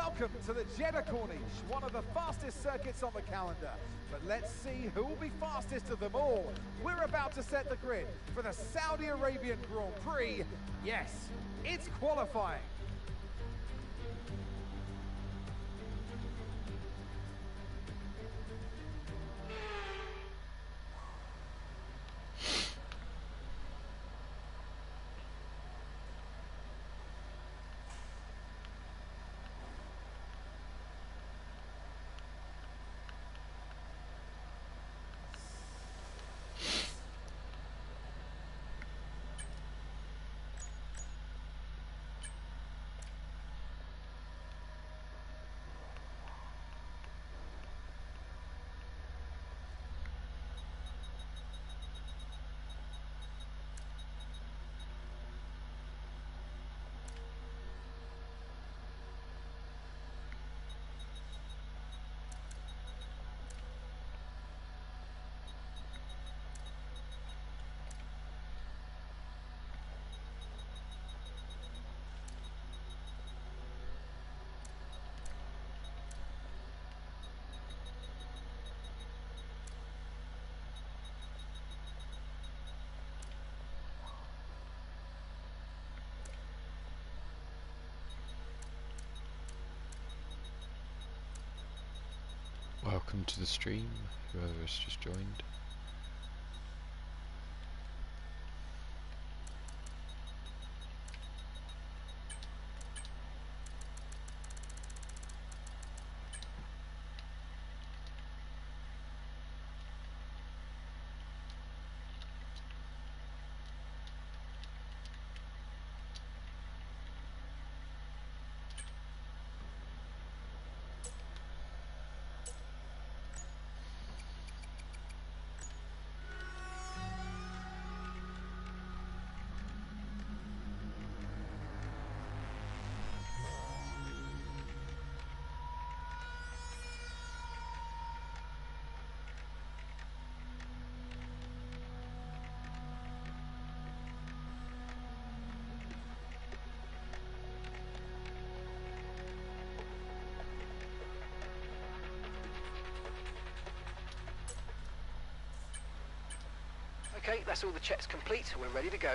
Welcome to the Jeddah Corniche, one of the fastest circuits on the calendar. But let's see who will be fastest of them all. We're about to set the grid for the Saudi Arabian Grand Prix. Yes, it's qualifying. Welcome to the stream, whoever has just joined. Okay, that's all the checks complete. We're ready to go.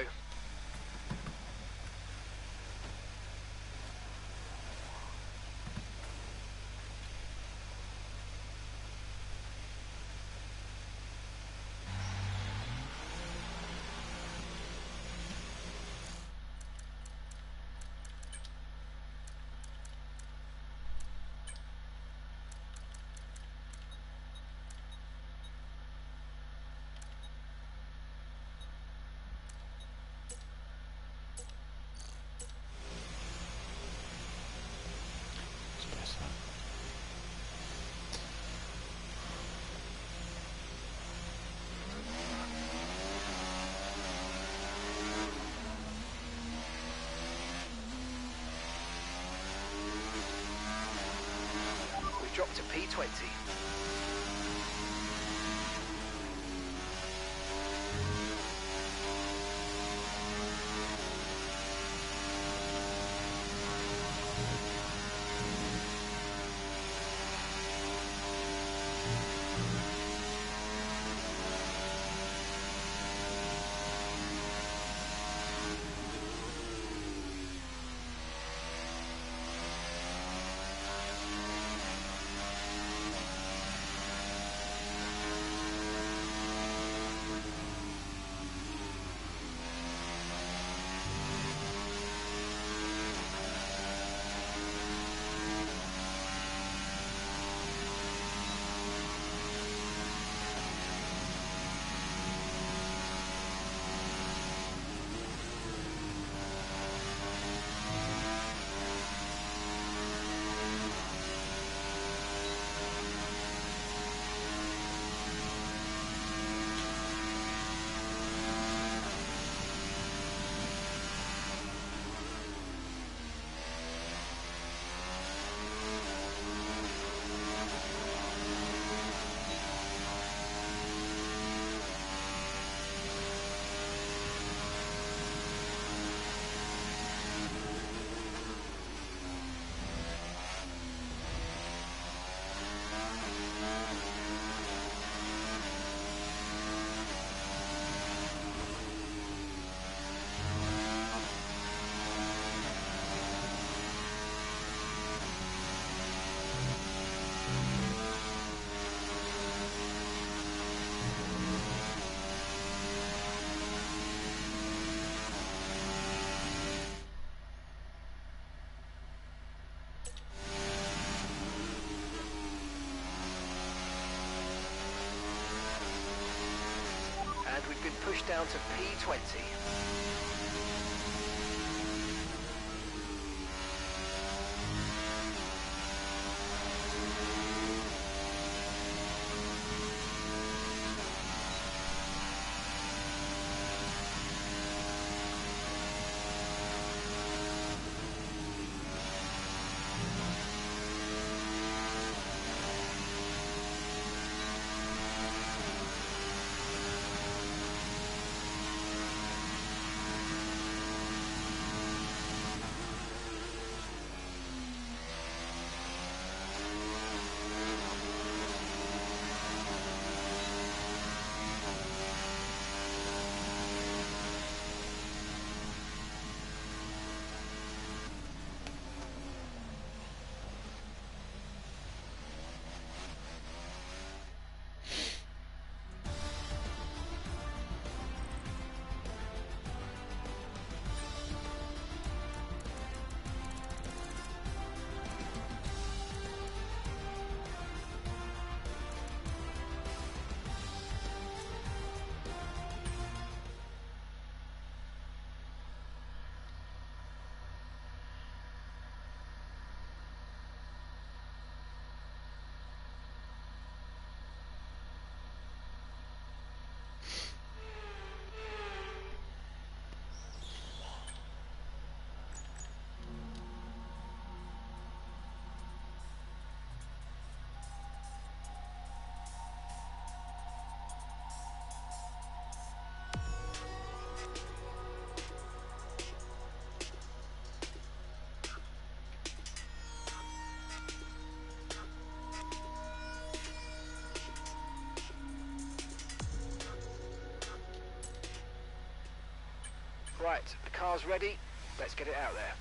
Drop to P20. and we've been pushed down to P20. Right, the car's ready. Let's get it out there.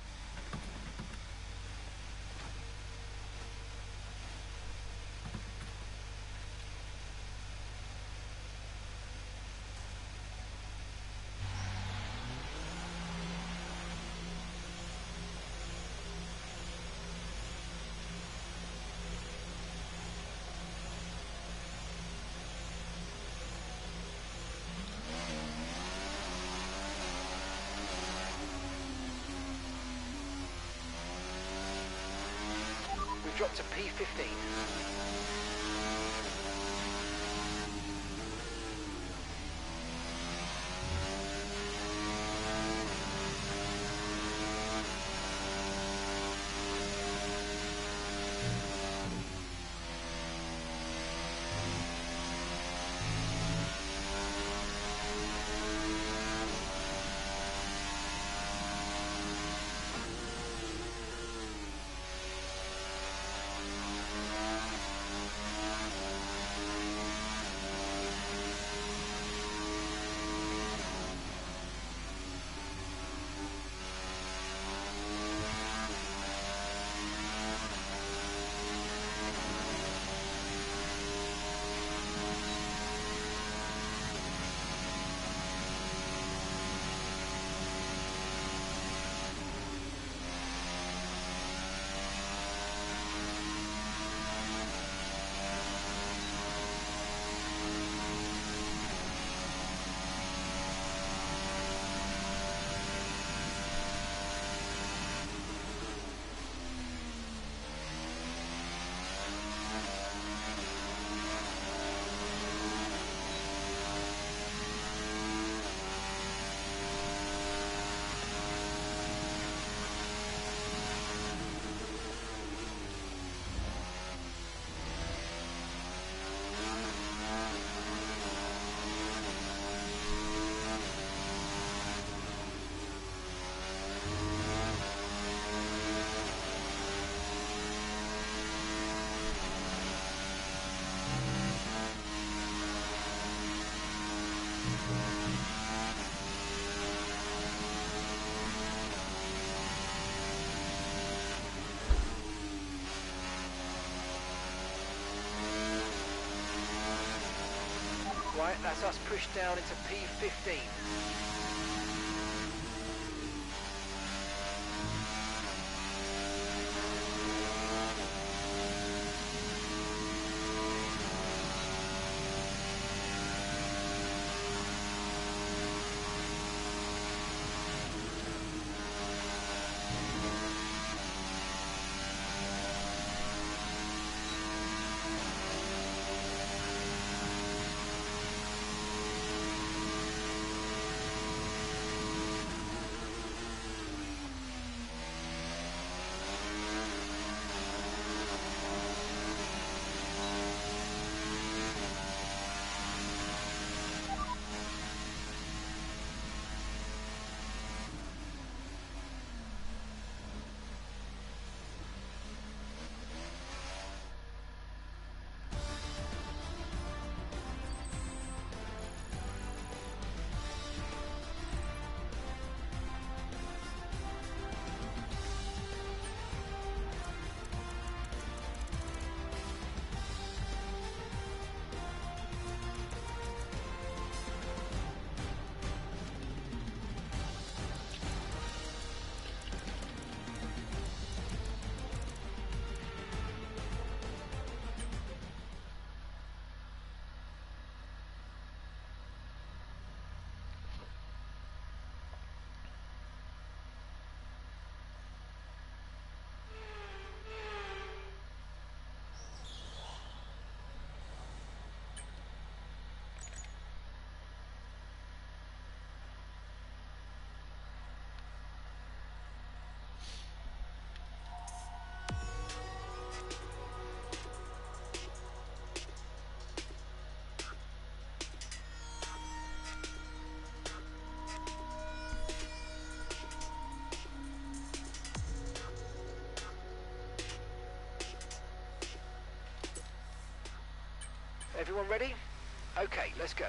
Drop to P15. Right, that's us pushed down into P15. Everyone ready? Okay, let's go.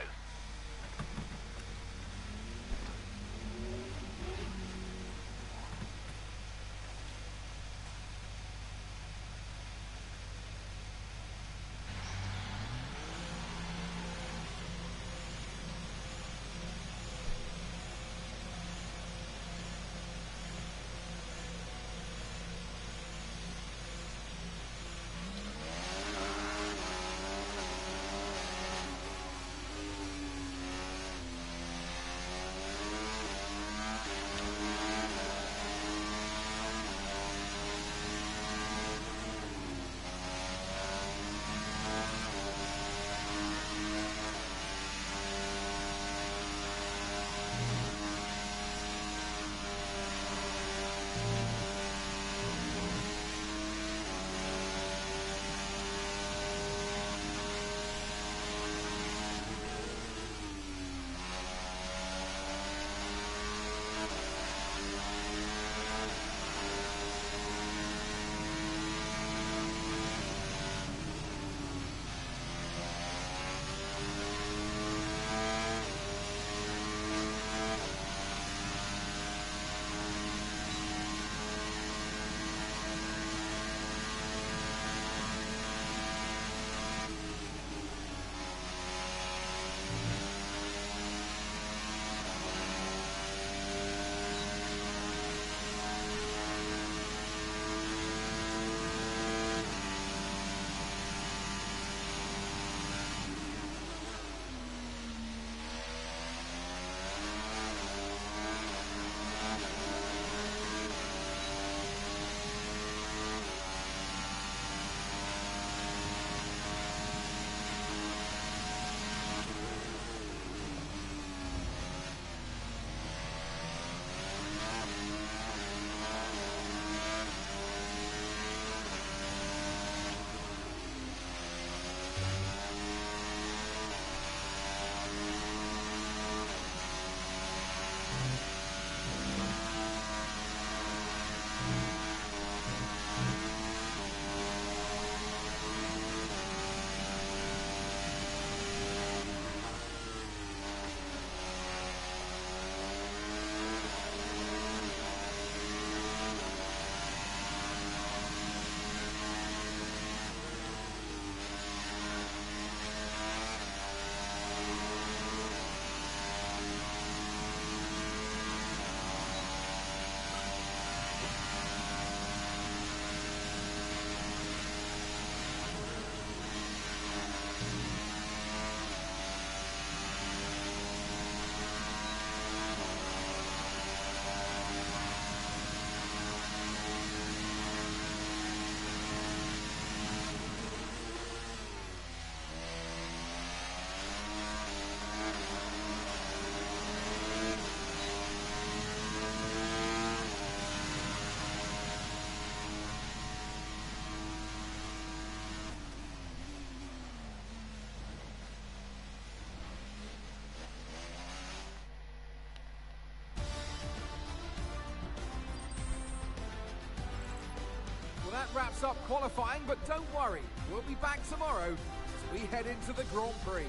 Well, that wraps up qualifying, but don't worry, we'll be back tomorrow as we head into the Grand Prix.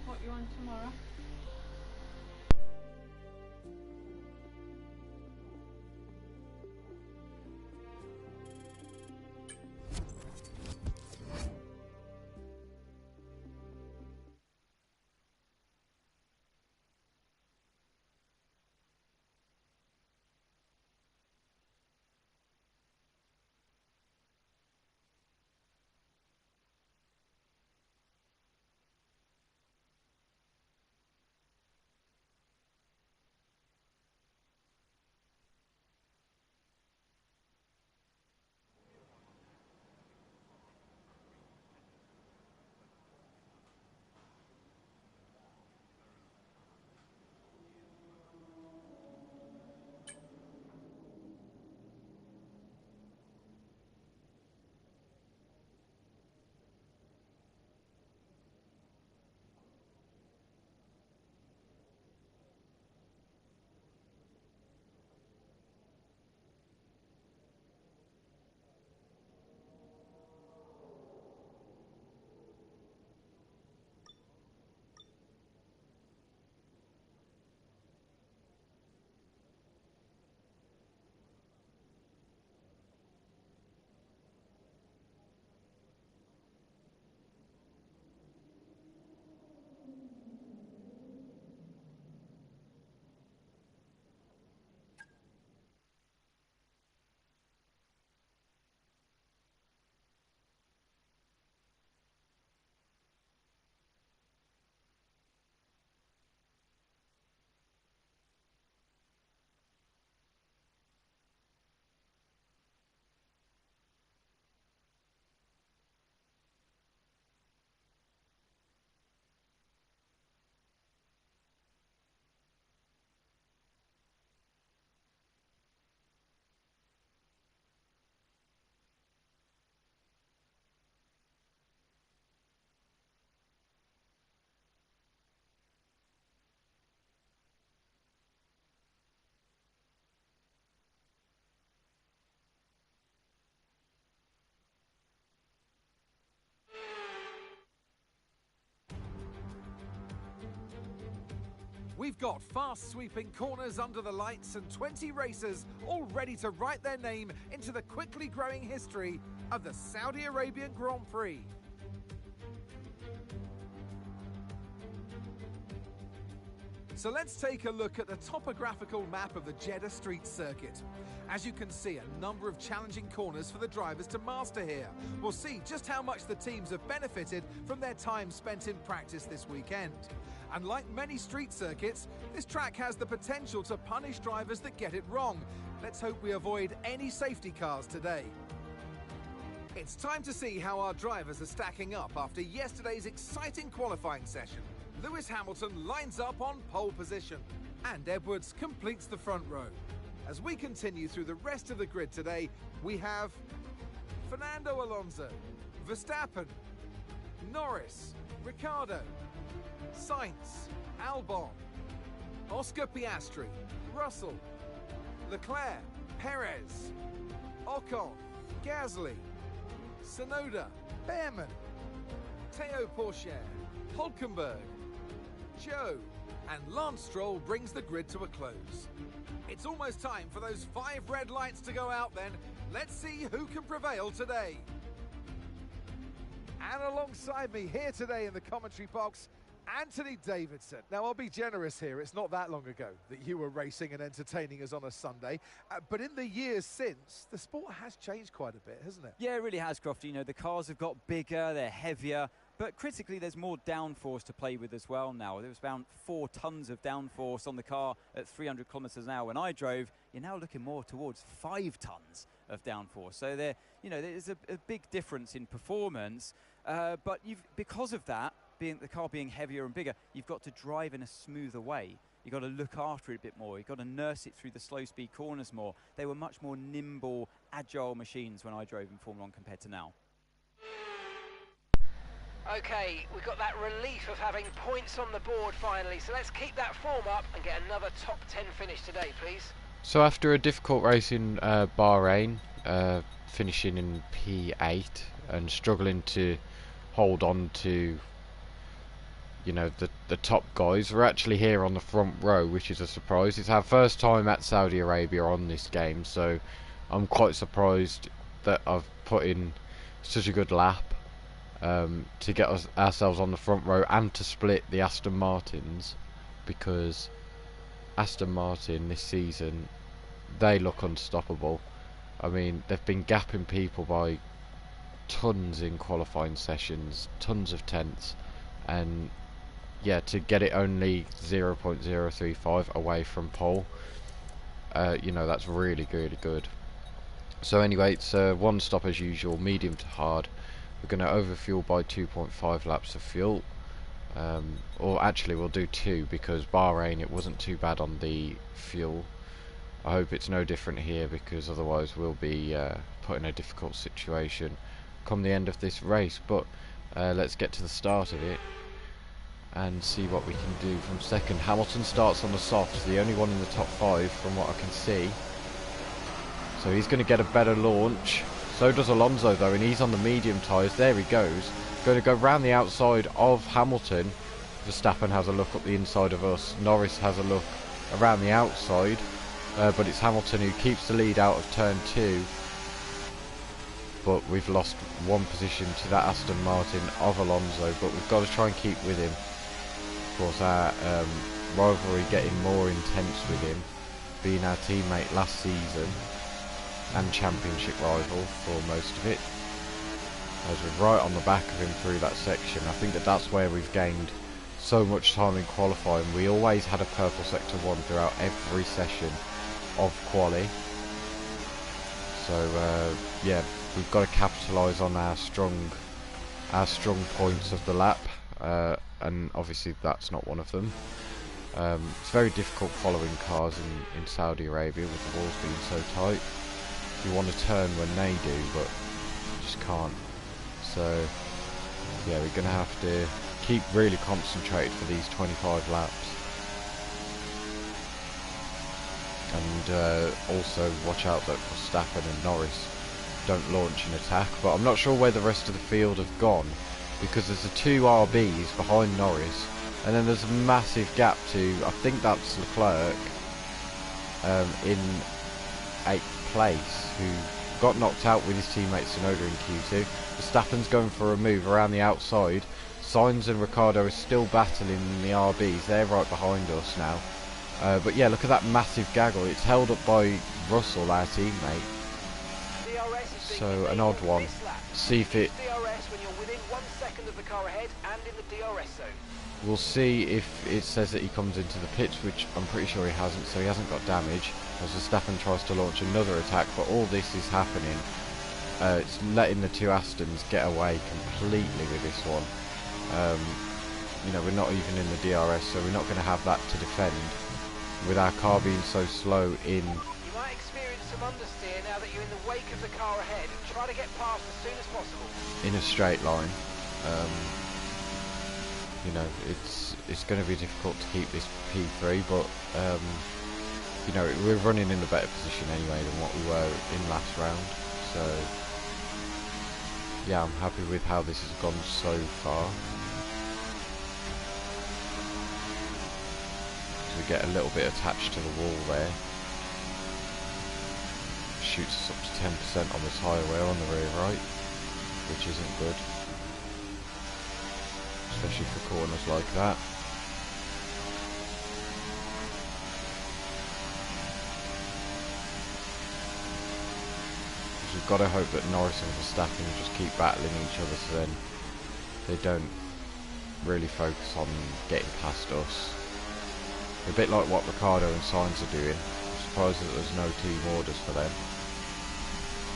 What you want tomorrow? We've got fast sweeping corners under the lights and 20 racers all ready to write their name into the quickly growing history of the Saudi Arabian Grand Prix. So let's take a look at the topographical map of the Jeddah Street Circuit. As you can see, a number of challenging corners for the drivers to master here. We'll see just how much the teams have benefited from their time spent in practice this weekend. And like many street circuits, this track has the potential to punish drivers that get it wrong. Let's hope we avoid any safety cars today. It's time to see how our drivers are stacking up after yesterday's exciting qualifying session. Lewis Hamilton lines up on pole position, and Edwards completes the front row. As we continue through the rest of the grid today, we have Fernando Alonso, Verstappen, Norris, Ricciardo, Sainz, Albon, Oscar Piastri, Russell, Leclerc, Perez, Ocon, Gasly, Tsunoda, Behrman, Théo Pourchaire, Hülkenberg, Joe, and Lance Stroll brings the grid to a close. It's almost time for those 5 red lights to go out then. Let's see who can prevail today. And alongside me here today in the commentary box, Anthony Davidson. Now, I'll be generous here. It's not that long ago that you were racing and entertaining us on a Sunday. But in the years since, the sport has changed quite a bit, hasn't it? Yeah, it really has, Crofty. You know, the cars have got bigger, they're heavier. But critically, there's more downforce to play with as well now. There was about 4 tons of downforce on the car at 300 kilometers an hour when I drove. You're now looking more towards 5 tons of downforce. So there's a big difference in performance. But because of that, the car being heavier and bigger, you've got to drive in a smoother way. You've got to look after it a bit more. You've got to nurse it through the slow speed corners more. They were much more nimble, agile machines when I drove in Formula 1 compared to now. Okay, we've got that relief of having points on the board finally, so let's keep that form up and get another top 10 finish today, please. So after a difficult race in Bahrain, finishing in P8 and struggling to hold on to, you know, the top guys, we're actually here on the front row, which is a surprise. It's our first time at Saudi Arabia on this game, so I'm quite surprised that I've put in such a good lap to get ourselves on the front row and to split the Aston Martins, because Aston Martin this season, they look unstoppable. I mean, they've been gapping people by tons in qualifying sessions, tons of tenths, and yeah, to get it only 0.035 away from pole, you know, that's really, really good. So anyway, it's one stop as usual, medium to hard. We're going to overfuel by 2.5 laps of fuel, or actually we'll do 2, because Bahrain, it wasn't too bad on the fuel. I hope it's no different here, because otherwise we'll be put in a difficult situation come the end of this race. But let's get to the start of it and see what we can do from second. Hamilton starts on the softs, the only one in the top 5 from what I can see, so he's going to get a better launch. So does Alonso though, and he's on the medium tyres. There he goes. Going to go round the outside of Hamilton. Verstappen has a look up the inside of us. Norris has a look around the outside. But it's Hamilton who keeps the lead out of turn 2. But we've lost 1 position to that Aston Martin of Alonso. But we've got to try and keep with him. Of course, our rivalry getting more intense with him, being our teammate last season and championship rival for most of it, as we're right on the back of him through that section. I think that's where we've gained so much time in qualifying. We always had a purple sector 1 throughout every session of quali, so yeah, we've got to capitalise on our strong points of the lap, and obviously that's not one of them. It's very difficult following cars in Saudi Arabia with the walls being so tight. You want to turn when they do, but you just can't. So yeah, we're going to have to keep really concentrated for these 25 laps, and also watch out that Verstappen and Norris don't launch an attack. But I'm not sure where the rest of the field have gone, because there's the 2 RBs behind Norris And then there's a massive gap to, I think that's Leclerc in 8th place, who got knocked out with his teammate Tsunoda in Q2. Verstappen's going for a move around the outside. Sainz and Ricciardo are still battling in the RBs. They're right behind us now. But yeah, look at that massive gaggle. It's held up by Russell, our teammate. So an odd one. See if it... We'll see if it says that he comes into the pits, which I'm pretty sure he hasn't, so he hasn't got damage. As Verstappen tries to launch another attack, but all this is happening. It's letting the two Astons get away completely with this one. You know, we're not even in the DRS, so we're not going to have that to defend. With our car being so slow in... You might experience some understeer now that you're in the wake of the car ahead. Try to get past as soon as possible. In a straight line. You know, it's going to be difficult to keep this P3, but you know, we're running in a better position anyway than what we were in last round. So yeah, I'm happy with how this has gone so far. We get a little bit attached to the wall there. Shoots us up to 10% on the tyre wear on the rear right, which isn't good, especially for corners like that. We've got to hope that Norris and Verstappen just keep battling each other, so then they don't really focus on getting past us. A bit like what Ricciardo and Sainz are doing. I'm surprised that there's no team orders for them.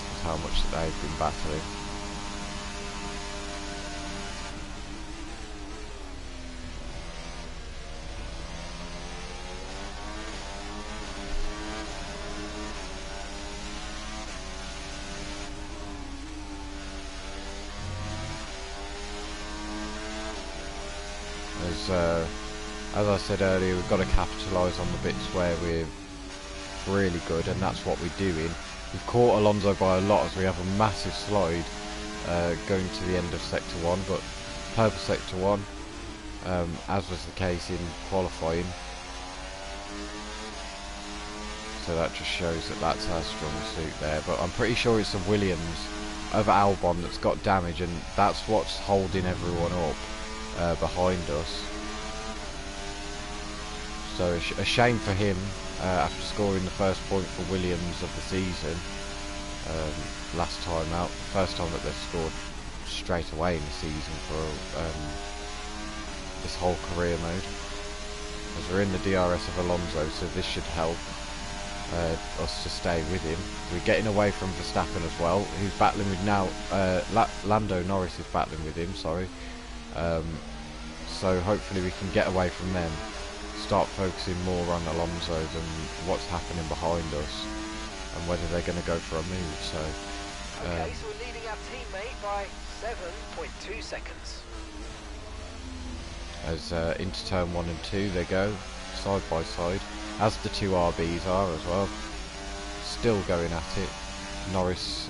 That's how much that they've been battling. As I said earlier, we've got to capitalise on the bits where we're really good, and that's what we're doing. We've caught Alonso by a lot as we have a massive slide going to the end of Sector 1, but purple Sector 1, as was the case in qualifying. So that just shows that that's our strong suit there, but I'm pretty sure it's the Williams of Albon that's got damage, and that's what's holding everyone up behind us. So a shame for him after scoring the first point for Williams of the season last time out. First time that they've scored straight away in the season for this whole career mode. As we're in the DRS of Alonso, so this should help us to stay with him. We're getting away from Verstappen as well, who's battling with now... Lando Norris is battling with him, sorry. So hopefully we can get away from them. Start focusing more on Alonso than what's happening behind us and whether they're going to go for a move. So, okay, so we're leading our teammate by 7.2 seconds. As into turn 1 and 2 they go, side by side, as the two RBs are as well. Still going at it. Norris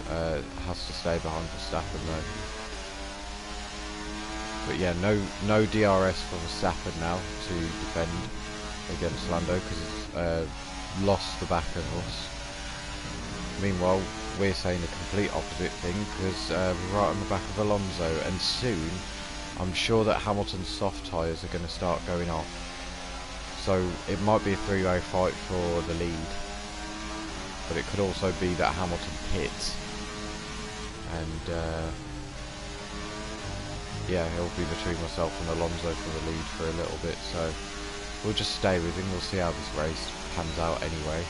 has to stay behind Verstappen though. But yeah, no DRS for Verstappen now to defend against Lando because he's lost the back of us. Meanwhile, we're saying the complete opposite thing because we're right on the back of Alonso, and soon I'm sure that Hamilton's soft tyres are going to start going off. So it might be a three-way fight for the lead, but it could also be that Hamilton pits and yeah, he'll be between myself and Alonso for the lead for a little bit, so we'll just stay with him. We'll see how this race pans out anyway.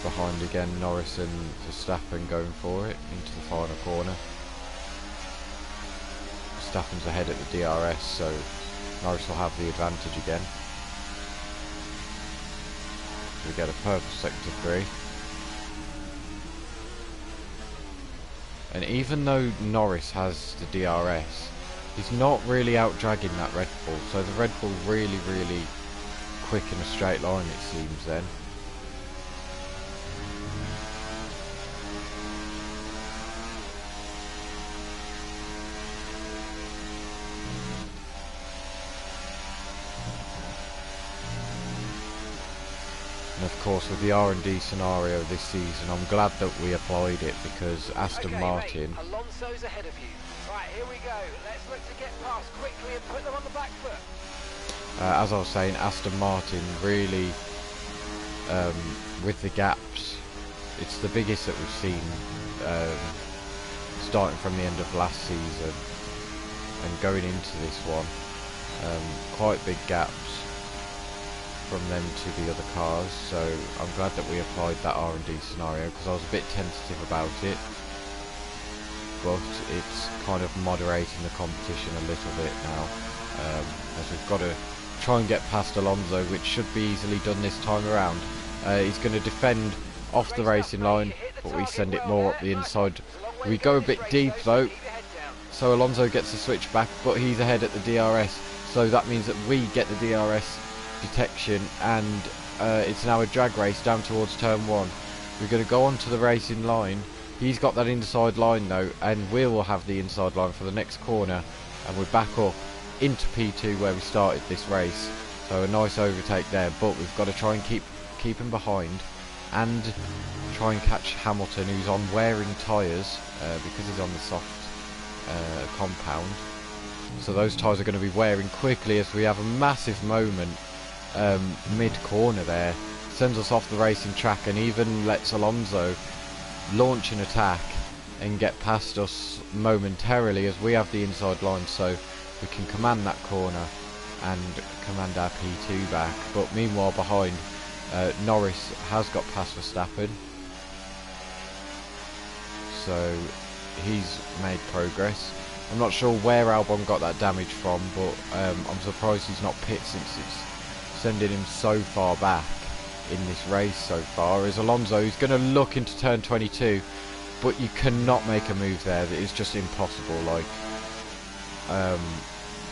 Behind again, Norris and Verstappen going for it into the final corner. Verstappen's ahead at the DRS, so Norris will have the advantage again. We get a purple sector 3. And even though Norris has the DRS, he's not really out-dragging that Red Bull. So the Red Bull really, really quick in a straight line, it seems then. And of course, with the R&D scenario this season, I'm glad that we applied it, because Aston Martin... Mate, Alonso's ahead of you. Right, here we go. Let's look to get past quickly and put them on the back foot. As I was saying, Aston Martin really, with the gaps, it's the biggest that we've seen, starting from the end of last season and going into this one. Quite big gaps from them to the other cars, so I'm glad that we applied that R&D scenario, because I was a bit tentative about it, but it's kind of moderating the competition a little bit now, as we've got to try and get past Alonso, which should be easily done this time around. He's going to defend off the racing line, but we send it more up the inside. We go a bit deep though, so Alonso gets the switch back, but he's ahead at the DRS, so that means that we get the DRS detection, and it's now a drag race down towards turn 1. We're going to go onto the racing line. He's got that inside line though, and we will have the inside line for the next corner, and we're back up into P2 where we started this race. So a nice overtake there, but we've got to try and keep him behind and try and catch Hamilton, who's on wearing tyres because he's on the soft compound. So those tyres are going to be wearing quickly as we have a massive moment mid-corner there. Sends us off the racing track and even lets Alonso launch an attack and get past us momentarily, as we have the inside line, so we can command that corner and command our P2 back. But meanwhile behind, Norris has got past Verstappen, so he's made progress. I'm not sure where Albon got that damage from, but I'm surprised he's not pit, since it's sending him so far back in this race so far. As Alonso, who's going to look into turn 22, but you cannot make a move there. That is just impossible. Like,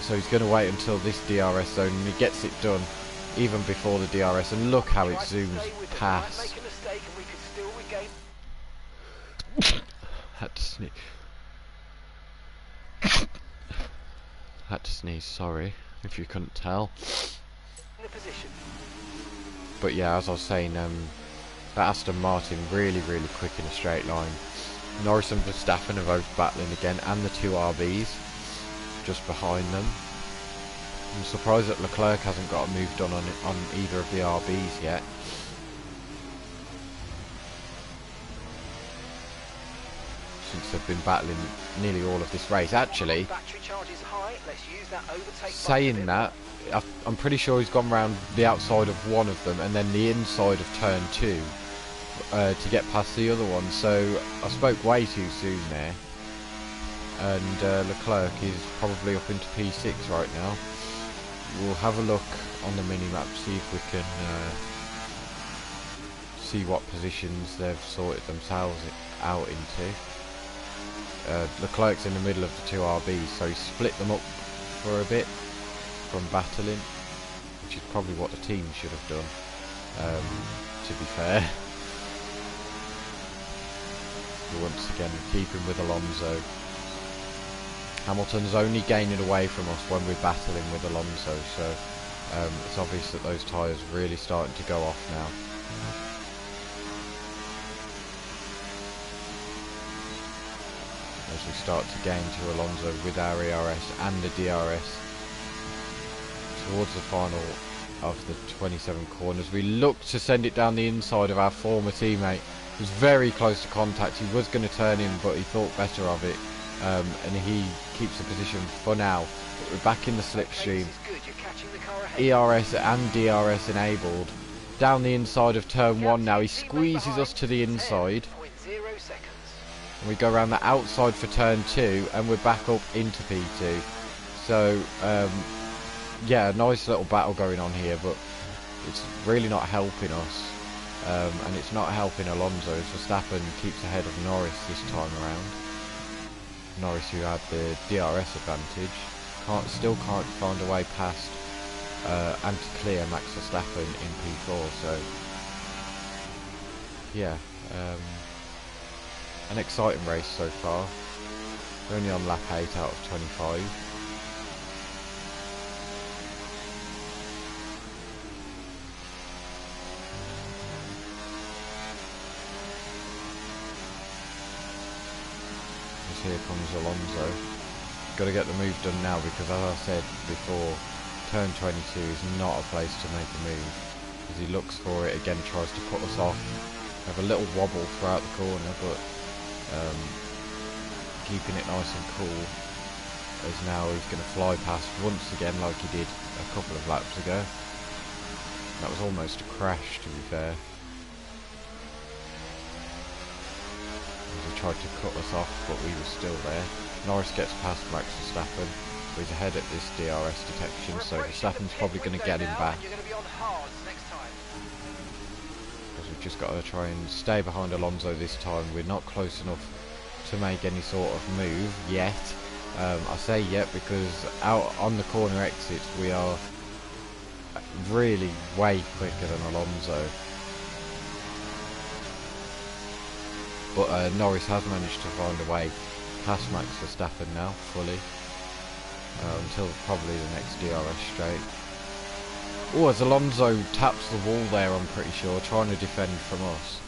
so he's going to wait until this DRS zone, and he gets it done even before the DRS. And look how it zooms past. Had to sneeze. Had to sneeze. Sorry if you couldn't tell. But yeah, as I was saying, that Aston Martin really, really quick in a straight line. Norris and Verstappen are both battling again, and the two RBs just behind them. I'm surprised that Leclerc hasn't got a move done on either of the RBs yet. Since they've been battling nearly all of this race. Actually, saying that, I'm pretty sure he's gone round the outside of one of them and then the inside of turn 2 to get past the other one. So I spoke way too soon there, and Leclerc is probably up into P6 right now. We'll have a look on the mini-map, see if we can see what positions they've sorted themselves out into. Leclerc's in the middle of the two RBs, so he split them up for a bit from battling, which is probably what the team should have done, to be fair. Once again, keeping with Alonso. Hamilton's only gaining away from us when we're battling with Alonso, so it's obvious that those tyres are really starting to go off now. As we start to gain to Alonso with our ERS and the DRS towards the final of the 27 corners. We look to send it down the inside of our former teammate. He was very close to contact. He was going to turn in, but he thought better of it, and he keeps the position for now. But we're back in the slipstream. ERS and DRS enabled. Down the inside of turn 1 now. He squeezes us to the inside. And we go around the outside for turn 2, and we're back up into P2. So, yeah, a nice little battle going on here, but it's really not helping us. And it's not helping Alonso, as Verstappen keeps ahead of Norris this time around. Norris, who had the DRS advantage, still can't find a way past and to clear Max Verstappen in P4. So yeah, an exciting race so far. We're only on lap 8 out of 25. Here comes Alonso. Got to get the move done now, because as I said before, turn 22 is not a place to make a move, as he looks for it again, tries to put us off. Have a little wobble throughout the corner, but keeping it nice and cool, as now he's going to fly past once again like he did a couple of laps ago. That was almost a crash, to be fair. He tried to cut us off, but we were still there. Norris gets past Max Verstappen. He's ahead at this DRS detection, so Verstappen's probably going to get him back. Because we've just got to try and stay behind Alonso this time. We're not close enough to make any sort of move yet. I say yet because out on the corner exits we are really way quicker than Alonso. But Norris has managed to find a way past Max Verstappen now, fully. Until probably the next DRS straight. Oh, as Alonso taps the wall there, I'm pretty sure, trying to defend from us.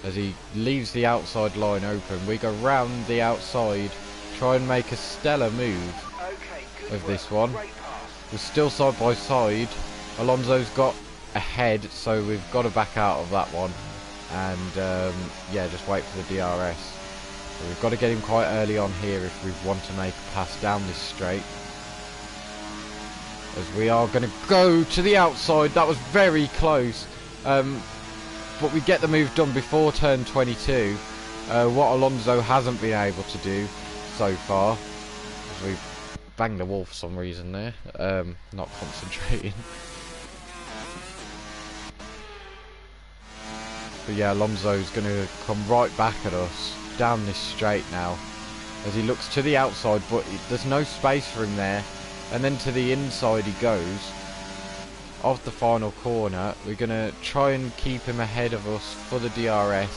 As he leaves the outside line open, we go round the outside, try and make a stellar move of this one. We're still side by side. Alonso's got ahead, so we've got to back out of that one. And yeah, just wait for the DRS. So we've got to get him quite early on here if we want to make a pass down this straight. As we are going to go to the outside. That was very close. But we get the move done before turn 22. What Alonso hasn't been able to do so far. As we banged the wall for some reason there. Not concentrating. But yeah, Alonso's going to come right back at us down this straight now, as he looks to the outside, but there's no space for him there, and then to the inside he goes of the final corner. We're going to try and keep him ahead of us for the DRS,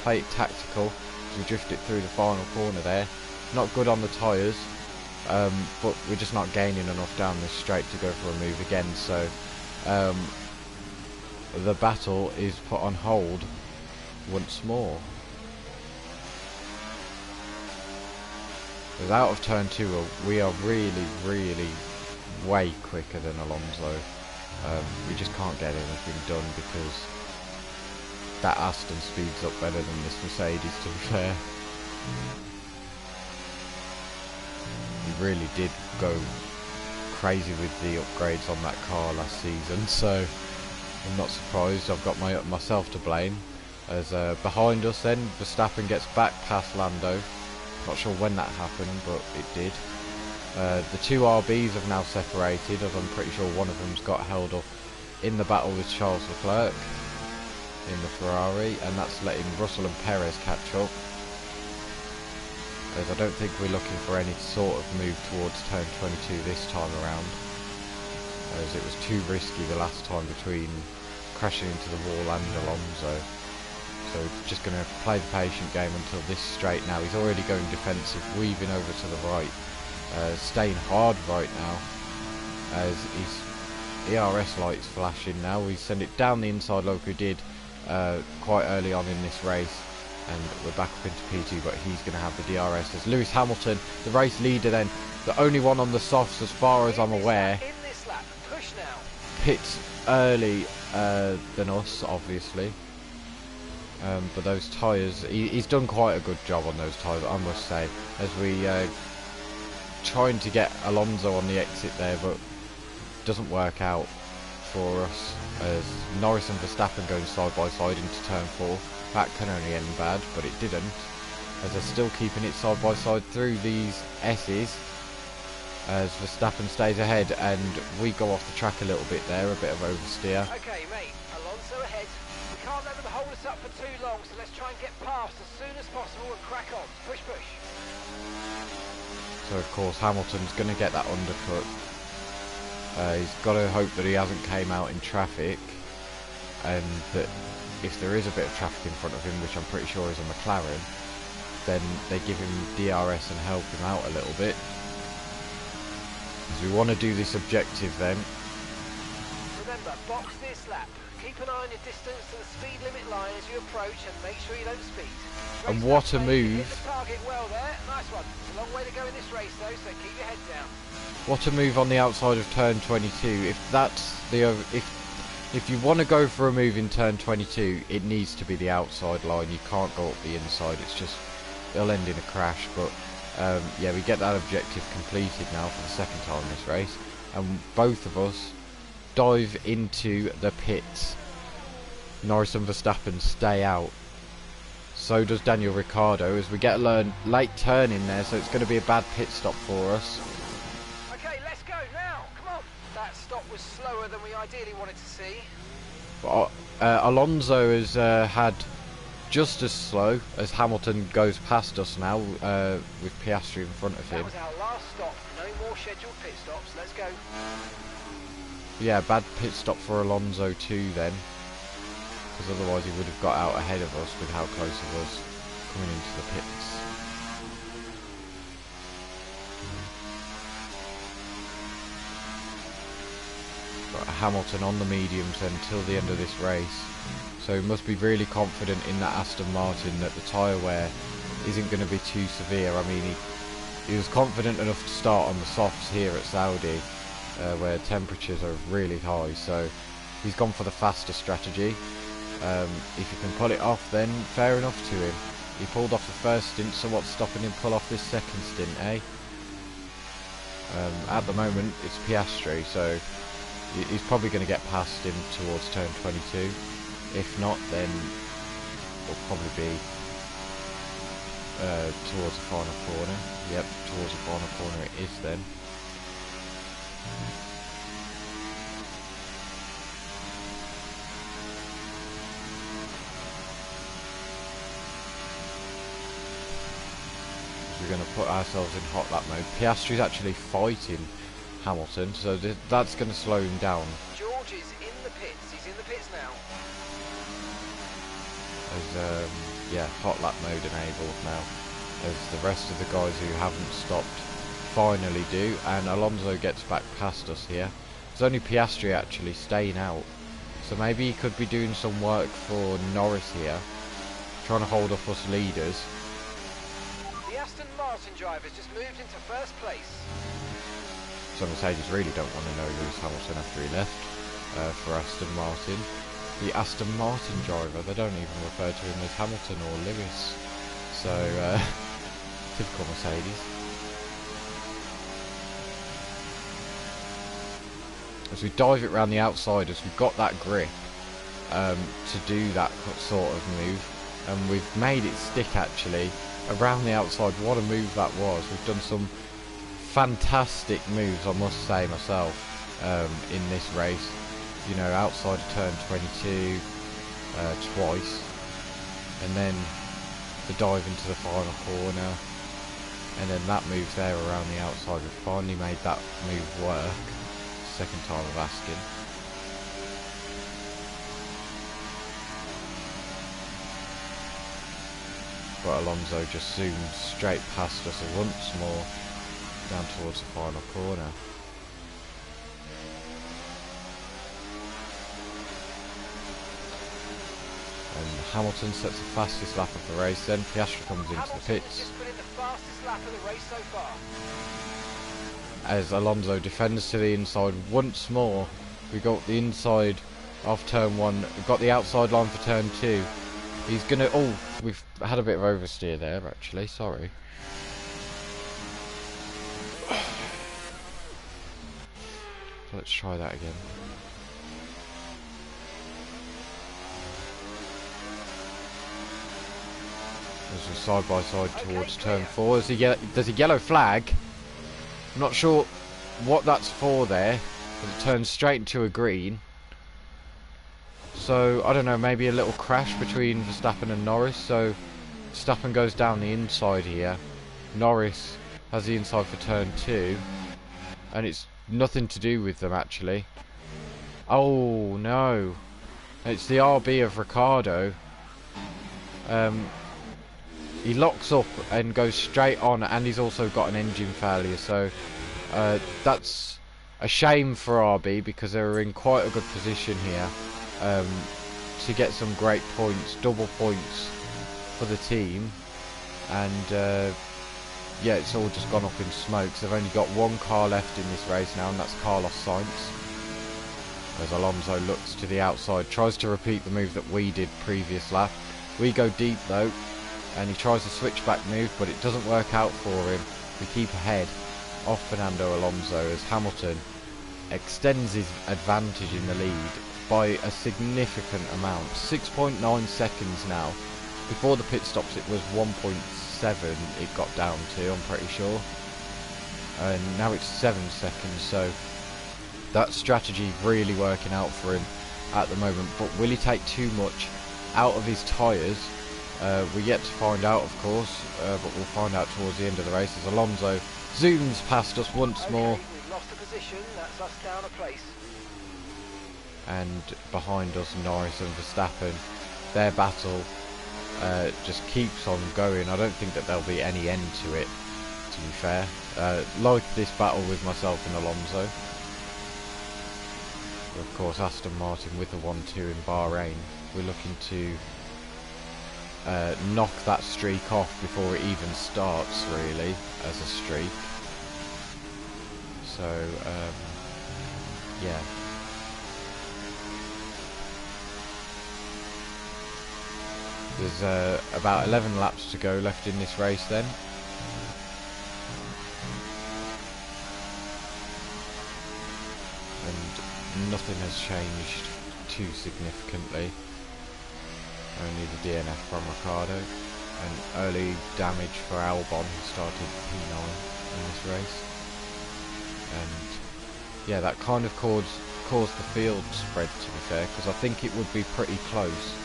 play it tactical as we drift it through the final corner there. Not good on the tyres, but we're just not gaining enough down this straight to go for a move again, so the battle is put on hold once more. Because out of turn 2 we are really way quicker than Alonso. We just can't get anything done because that Aston speeds up better than this Mercedes, to be fair. We really did go crazy with the upgrades on that car last season, so I'm not surprised. I've got myself to blame. As behind us then, Verstappen gets back past Lando. Not sure when that happened, but it did. The two RBs have now separated, as I'm pretty sure one of them's got held up in the battle with Charles Leclerc in the Ferrari, and that's letting Russell and Perez catch up. As I don't think we're looking for any sort of move towards turn 22 this time around, as it was too risky the last time between crashing into the wall and Alonso. So just going to play the patient game until this straight now. He's already going defensive, weaving over to the right, staying hard right now, as his ERS light's flashing now. We send it down the inside like we did quite early on in this race, and we're back up into P2, but he's going to have the DRS. As Lewis Hamilton, the race leader then, the only one on the softs as far as I'm aware, pits early than us, obviously. But those tyres, he's done quite a good job on those tyres, I must say, as we trying to get Alonso on the exit there, but doesn't work out for us, as Norris and Verstappen going side by side into turn 4. That can only end bad, but it didn't, as they're still keeping it side by side through these S's, as Verstappen stays ahead and we go off the track a little bit there, a bit of oversteer. Okay mate, Alonso ahead. We can't let them hold us up for too long, so let's try and get past as soon as possible and crack on. Push, push. So of course Hamilton's going to get that undercut. He's got to hope that he hasn't came out in traffic, and that if there is a bit of traffic in front of him, which I'm pretty sure is a McLaren, then they give him DRS and help him out a little bit. Because we want to do this objective then. Remember, box this lap. Keep an eye on your distance to the speed limit line as you approach, and make sure you don't speed. And what a move. Hit the target well there. Nice one. It's a long way to go in this race though, so keep your head down. What a move on the outside of turn 22. If that's the if you want to go for a move in turn 22, it needs to be the outside line. You can't go up the inside. It's just, it'll end in a crash. But yeah, we get that objective completed now for the second time in this race, and both of us dive into the pits. Norris and Verstappen stay out. So does Daniel Ricciardo, as we get a late turn in there, so it's going to be a bad pit stop for us. Okay, let's go now. Come on. That stop was slower than we ideally wanted to see. But, Alonso has had just as slow as Hamilton goes past us now, with Piastri in front of him. That was our last stop. No more scheduled pit stops. Let's go. Yeah, bad pit stop for Alonso too then, because otherwise he would have got out ahead of us with how close he was coming into the pits. Got Hamilton on the mediums then till the end of this race, so he must be really confident in that Aston Martin that the tyre wear isn't going to be too severe. I mean, he was confident enough to start on the softs here at Saudi, where temperatures are really high, so he's gone for the faster strategy. If he can pull it off, then fair enough to him. He pulled off the first stint, so what's stopping him pull off this second stint, eh? At the moment it's Piastri, so he's probably going to get past him towards turn 22. If not, then it'll probably be towards the final corner. Yep, towards the final corner it is then. We're going to put ourselves in hot lap mode. Piastri's actually fighting Hamilton, so that's going to slow him down. George is in the pits. He's in the pits now. As yeah, hot lap mode enabled now, as the rest of the guys who haven't stopped finally do, and Alonso gets back past us here. There's only Piastri actually staying out, so maybe he could be doing some work for Norris here, trying to hold up us leaders. The Aston Martin driver's just moved into first place. So Mercedes really don't want to know Lewis Hamilton after he left for Aston Martin. The Aston Martin driver, they don't even refer to him as Hamilton or Lewis. So, typical Mercedes. As we dive it around the outside, as we've got that grip to do that sort of move, and we've made it stick actually around the outside. What a move that was. We've done some fantastic moves, I must say myself, in this race. You know, outside of turn 22 twice, and then the dive into the final corner, and then that move there around the outside. We finally made that move work. Second time of asking. But Alonso just zoomed straight past us once more down towards the final corner. And Hamilton sets the fastest lap of the race, then Piastri comes into the pits. Just put in the fastest lap of the race so far. As Alonso defends to the inside once more. We got the inside off turn 1, we've got the outside line for turn 2. He's gonna, oh, we've had a bit of oversteer there actually, sorry. Let's try that again. As we're side by side towards turn 4. There's a yellow flag. I'm not sure what that's for there, but it turns straight into a green. So, I don't know, maybe a little crash between Verstappen and Norris. So, Verstappen goes down the inside here. Norris has the inside for turn 2, and it's nothing to do with them actually. Oh no, it's the RB of Ricciardo. He locks up and goes straight on, and he's also got an engine failure, so that's a shame for RB, because they were in quite a good position here to get some great points, double points for the team. And yeah, it's all just gone up in smoke. So they've only got one car left in this race now, and that's Carlos Sainz. As Alonso looks to the outside, tries to repeat the move that we did previous lap. We go deep though, and he tries a switchback move, but it doesn't work out for him. We keep ahead of Fernando Alonso as Hamilton extends his advantage in the lead by a significant amount. 6.9 seconds now. Before the pit stops it was 1.7 it got down to, I'm pretty sure. And now it's 7 seconds, so that strategy really working out for him at the moment. But will he take too much out of his tyres? We're yet to find out, of course, but we'll find out towards the end of the race as Alonso zooms past us once more. We've lost a position, that's us down a place. And behind us, Norris and Verstappen. Their battle just keeps on going. I don't think that there'll be any end to it, to be fair. Like this battle with myself and Alonso. Of course, Aston Martin with the 1-2 in Bahrain. We're looking to knock that streak off before it even starts, really, as a streak. So, yeah. There's about 11 laps to go left in this race then. And nothing has changed too significantly. Only the DNF from Ricciardo, and early damage for Albon, who started P9 in this race. And yeah, that kind of caused the field spread, to be fair, because I think it would be pretty close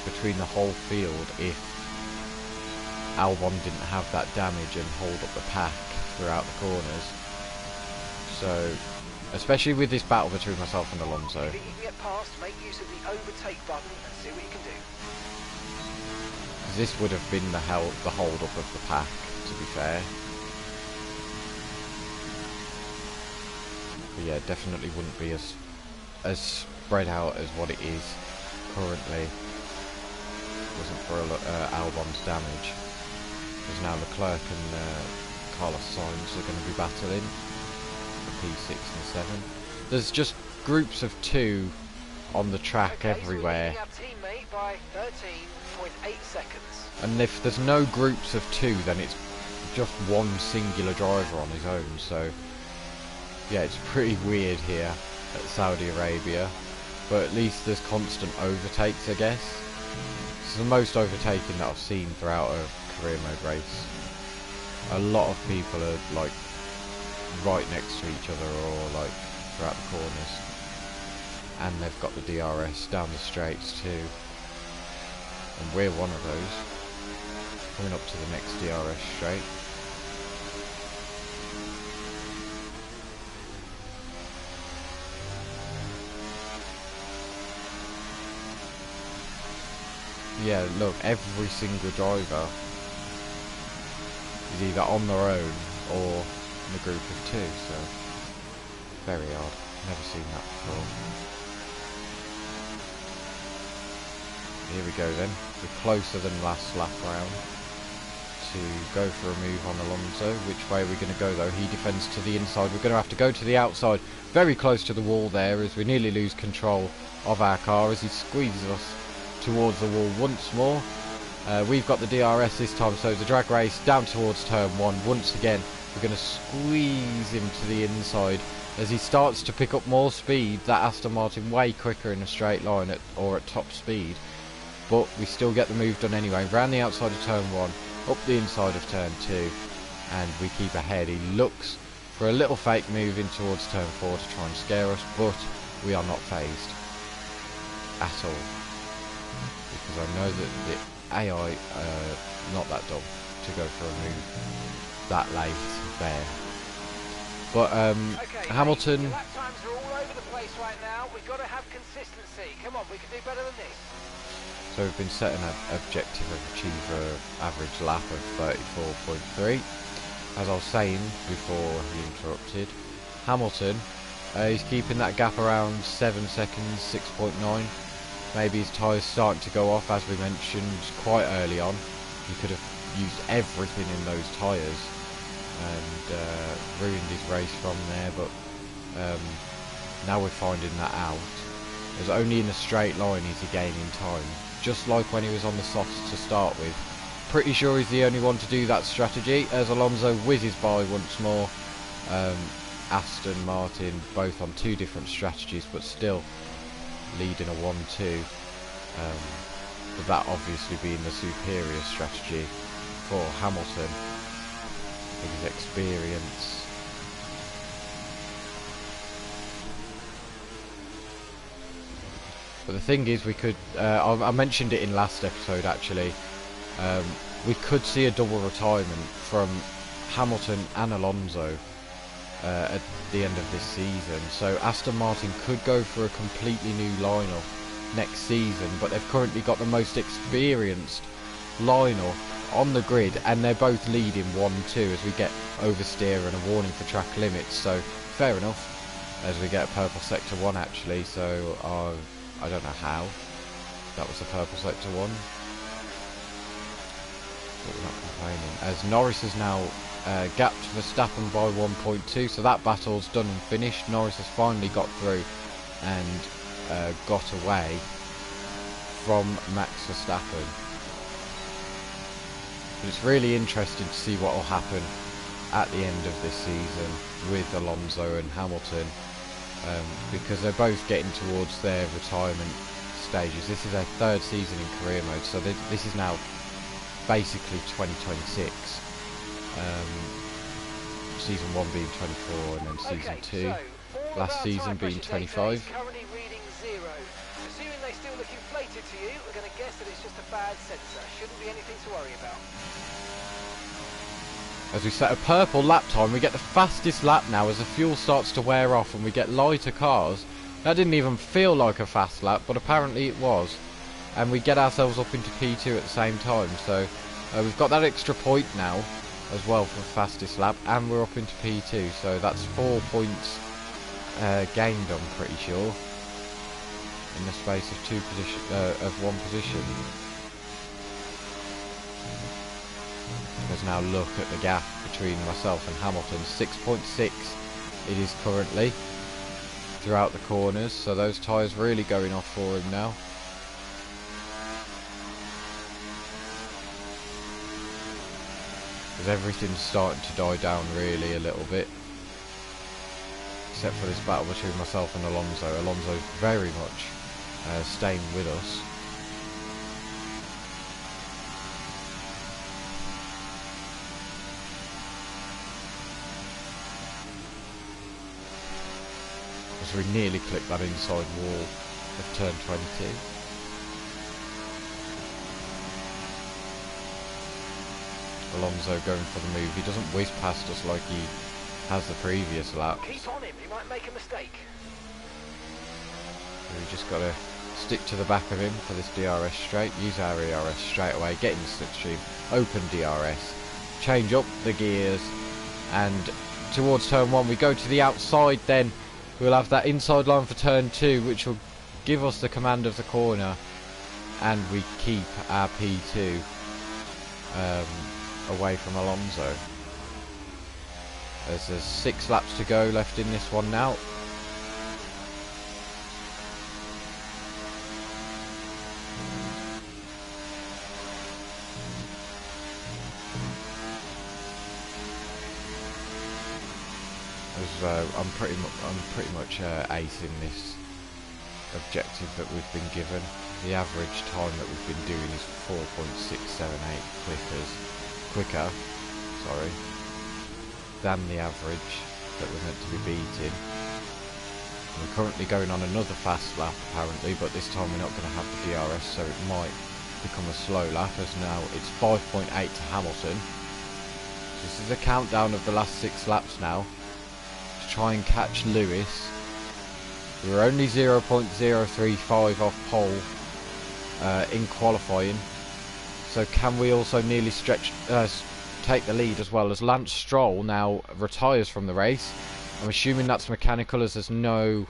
between the whole field if Albon didn't have that damage and hold up the pack throughout the corners. So, especially with this battle between myself and Alonso. If you can get past, make use of the overtake button and see what you can do. This would have been the hold up of the pack, to be fair. But yeah, definitely wouldn't be as spread out as what it is currently. Wasn't for Albon's damage. Because now Leclerc and Carlos Sainz are going to be battling for P6 and 7. There's just groups of 2 on the track everywhere. So we're leading our teammate by 13.8 seconds. And if there's no groups of 2, then it's just one singular driver on his own. So yeah, it's pretty weird here at Saudi Arabia, but at least there's constant overtakes, I guess. It's the most overtaking that I've seen throughout a career mode race. A lot of people are like right next to each other, or like throughout the corners, and they've got the DRS down the straights too, and we're one of those, coming up to the next DRS straight. Yeah, look, every single driver is either on their own or in a group of 2, so very odd. Never seen that before. Here we go then. We're closer than last lap round to go for a move on Alonso. Which way are we going to go though? He defends to the inside. We're going to have to go to the outside. Very close to the wall there as we nearly lose control of our car as he squeezes us towards the wall once more. We've got the DRS this time, so the drag race down towards turn 1. Once again, we're going to squeeze him to the inside as he starts to pick up more speed. That Aston Martin way quicker in a straight line at top speed, but we still get the move done anyway. Round the outside of turn 1, up the inside of turn 2, and we keep ahead. He looks for a little fake move in towards turn 4 to try and scare us, but we are not phased at all, because I know that the AI not that dumb. to go for a move that late there. But Okay, Hamilton, your lap times are all over the place right now. We've got to have consistency. Come on, we can do better than this. so we've been setting an objective of achieve an average lap of 34.3. As I was saying before he interrupted, Hamilton, he's keeping that gap around 7 seconds, 6.9. Maybe his tyres starting to go off, as we mentioned quite early on. He could have used everything in those tyres and ruined his race from there, but now we're finding that out. It's only in a straight line is he gaining time, just like when he was on the softs to start with. Pretty sure he's the only one to do that strategy, as Alonso whizzes by once more. Aston Martin both on 2 different strategies, but still leading a 1-2, but that obviously being the superior strategy for Hamilton with his experience. But the thing is, we could, I mentioned it in last episode actually, we could see a double retirement from Hamilton and Alonso at the end of this season. So Aston Martin could go for a completely new lineup next season, but they've currently got the most experienced lineup on the grid, and they're both leading 1-2 as we get oversteer and a warning for track limits. So fair enough, as we get a purple sector 1 actually. So I don't know how that was a purple sector 1, but we're not complaining, as Norris is now gapped Verstappen by 1.2, so that battle's done and finished. Norris has finally got through and got away from Max Verstappen. But it's really interesting to see what will happen at the end of this season with Alonso and Hamilton, because they're both getting towards their retirement stages. This is their 3rd season in career mode, so this is now basically 2026. Season 1 being 24 and then season 2 last season being 25. Currently reading 0. Assuming they still look inflated to you, we're going to guess that it's just a bad sensor. Shouldn't be anything to worry about. As we set a purple lap time, we get the fastest lap now as the fuel starts to wear off and we get lighter cars. That didn't even feel like a fast lap, but apparently it was. And we get ourselves up into P2 at the same time, so we've got that extra point now as well for the fastest lap, and we're up into P2, so that's 4 points gained, I'm pretty sure, in the space of 1 position. Let's now look at the gap between myself and Hamilton. 6.6 it is currently throughout the corners, so those tyres really going off for him now. Because everything's starting to die down really a little bit, except for this battle between myself and Alonso. Alonso's very much staying with us. As we nearly clipped that inside wall of turn 22. Alonso going for the move. He doesn't whiz past us like he has the previous lap. Keep on him, he might make a mistake. So we just got to stick to the back of him for this DRS straight. Use our ERS straight away. Get in the slipstream. Open DRS. Change up the gears. And towards turn 1 we go to the outside then. We'll have that inside line for turn 2, which will give us the command of the corner. And we keep our P2 away from Alonso. There's 6 laps to go left in this one now. I'm pretty much acing this objective that we've been given. The average time that we've been doing is 4.678 quicker, than the average that we're meant to be beating. We're currently going on another fast lap apparently, but this time we're not going to have the DRS, so it might become a slow lap, as now it's 5.8 to Hamilton. This is a countdown of the last 6 laps now to try and catch Lewis. We were only 0.035 off pole in qualifying, so can we also nearly take the lead, as well as Lance Stroll now retires from the race. I'm assuming that's mechanical, as there's no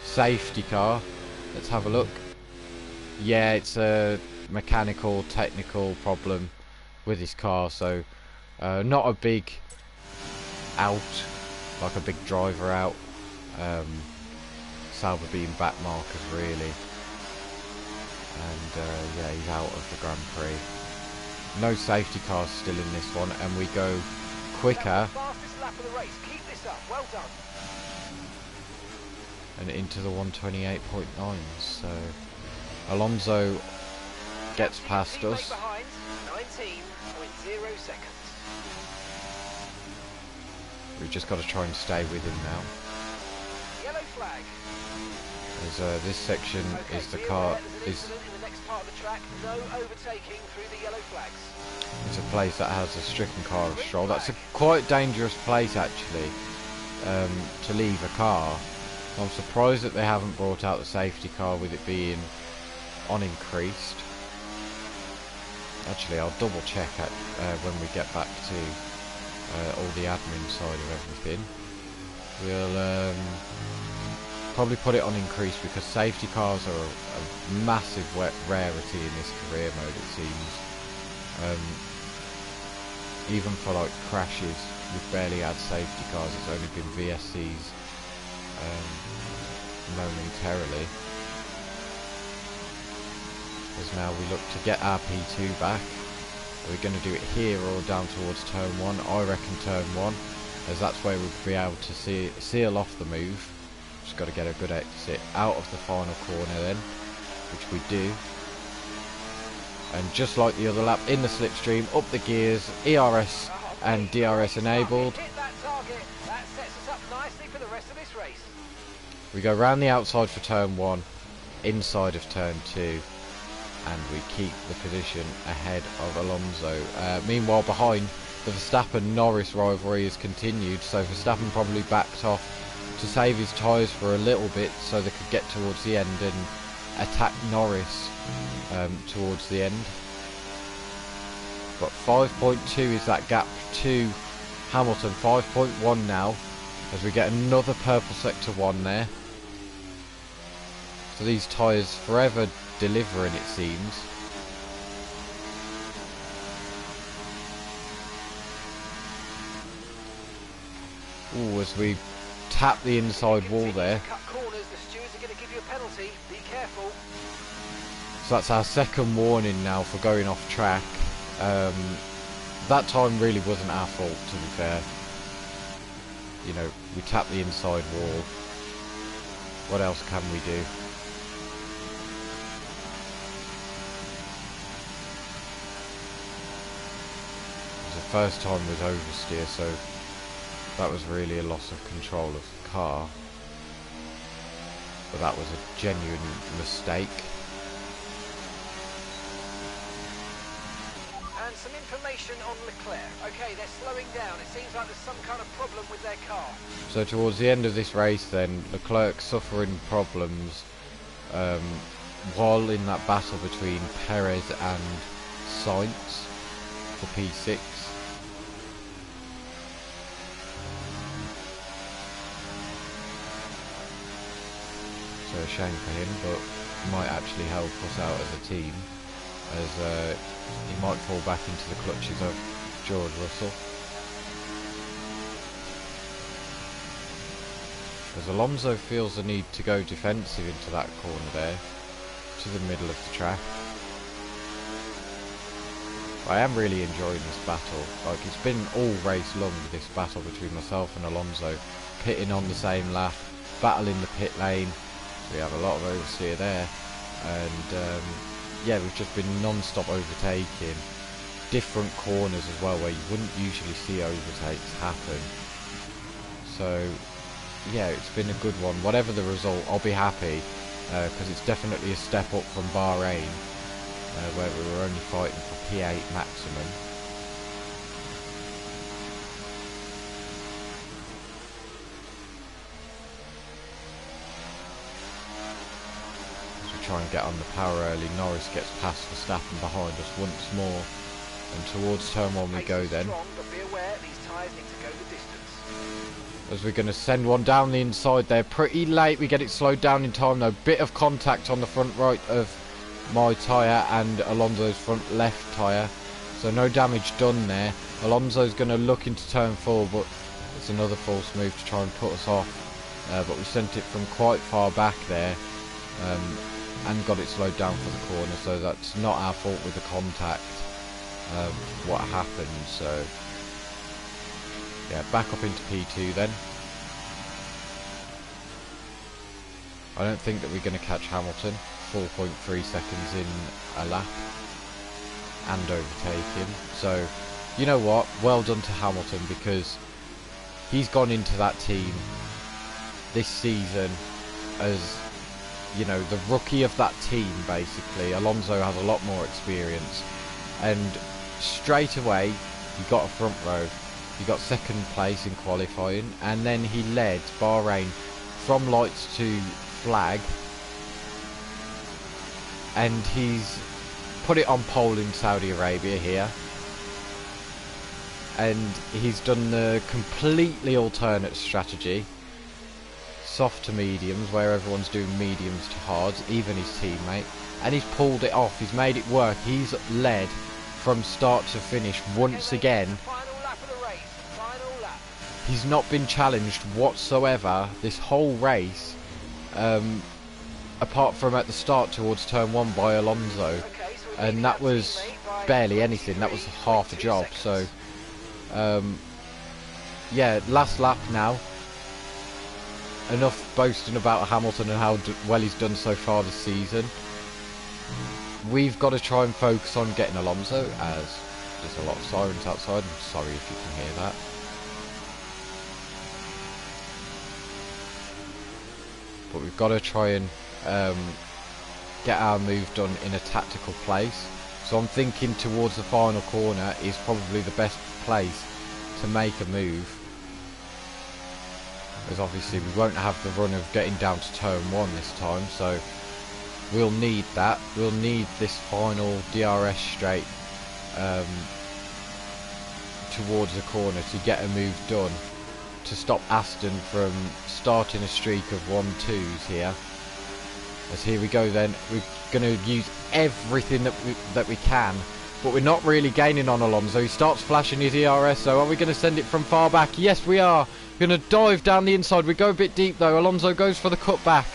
safety car. Let's have a look. Yeah, it's a mechanical, technical problem with his car, so not a big out, like a big driver out. Sauber being back markers really, and yeah, he's out of the Grand Prix. No safety cars still in this one, and we go quicker. Fastest lap of the race. Keep this up. Well done. And into the 128.9. So Alonso gets past us. Behind, 19.0 seconds. We've just got to try and stay with him now. Yellow flag. As this section Okay, is the be car aware there's an is incident in the next part of the track. No overtaking through the yellow flags. it's a place that has a stricken car of Stroll. That's a quite dangerous place actually, to leave a car. I'm surprised that they haven't brought out the safety car with it being on increased. Actually, I'll double check when we get back to all the admin side of everything. We'll probably put it on increase, because safety cars are a massive rarity in this career mode, it seems. Even for like crashes, we've barely had safety cars. It's only been VSCs momentarily. As now we look to get our P2 back. Are we going to do it here or down towards turn 1? I reckon turn 1, as that's where we'll be able to seal off the move. Just got to get a good exit out of the final corner then, which we do. And just like the other lap, in the slipstream, up the gears, ERS and DRS enabled. Hit that target. That sets us up nicely for the rest of this race. We go round the outside for turn 1, inside of turn 2, and we keep the position ahead of Alonso. Meanwhile, behind, the Verstappen-Norris rivalry has continued, so Verstappen probably backed off to save his tyres for a little bit so they could get towards the end and attack Norris towards the end. But 5.2 is that gap to Hamilton. 5.1 now, as we get another purple sector 1 there. So these tyres forever delivering, it seems. Ooh, as we tap the inside wall there. Cut corners, the stewards are going to give you a penalty. Be careful. So that's our second warning now for going off track. That time really wasn't our fault, to be fair. You know, we tapped the inside wall. What else can we do? The first time was oversteer, so that was really a loss of control of the car. But that was a genuine mistake. And some information on Leclerc. Okay, they're slowing down. It seems like there's some kind of problem with their car. So towards the end of this race then, Leclerc suffering problems while in that battle between Perez and Sainz for P6. So a shame for him, but might actually help us out as a team, as he might fall back into the clutches of George Russell. As Alonso feels the need to go defensive into that corner there, to the middle of the track. I am really enjoying this battle. Like, it's been all race long, this battle between myself and Alonso, pitting on the same lap, battling the pit lane. We have a lot of oversteer there, and yeah, we've just been non-stop overtaking different corners as well, where you wouldn't usually see overtakes happen. So yeah, it's been a good one. Whatever the result, I'll be happy, because it's definitely a step up from Bahrain, where we were only fighting for P8 maximum. As we try and get on the power early, Norris gets past Verstappen behind us once more, and towards turn 1 we go then. Strong, but be aware, these tyres need to go the distance. As we're going to send one down the inside there, pretty late, we get it slowed down in time though. Bit of contact on the front right of my tyre and Alonso's front left tyre, so no damage done there. Alonso's going to look into turn 4, but it's another false move to try and put us off, but we sent it from quite far back there, and got it slowed down for the corner, so that's not our fault with the contact, what happened. So yeah, back up into P2 then. I don't think that we're going to catch Hamilton. 4.3 seconds in a lap and overtake him. So, you know what? Well done to Hamilton, because he's gone into that team this season as, you know, the rookie of that team, basically. Alonso has a lot more experience, and straight away he got a front row. He got second place in qualifying, and then he led Bahrain from lights to flag, and he's put it on pole in Saudi Arabia here, and he's done the completely alternate strategy, soft to mediums, where everyone's doing mediums to hards, even his teammate, and he's pulled it off. He's made it work. He's led from start to finish once again. He's not been challenged whatsoever this whole race, apart from at the start towards turn 1 by Alonso, and that was barely anything. That was half a job. So yeah, last lap now. Enough boasting about Hamilton and how well he's done so far this season. We've got to try and focus on getting Alonso, as there's a lot of sirens outside. I'm sorry if you can hear that. But we've got to try and get our move done in a tactical place. So I'm thinking towards the final corner is probably the best place to make a move, because obviously we won't have the run of getting down to turn 1 this time, so we'll need that. We'll need this final DRS straight towards the corner to get a move done, to stop Aston from starting a streak of 1-2s here. As here we go then, we're going to use everything that we can, but we're not really gaining on Alonso. He starts flashing his ERS, so are we going to send it from far back? Yes, we are. Going to dive down the inside. We go a bit deep though. Alonso goes for the cutback,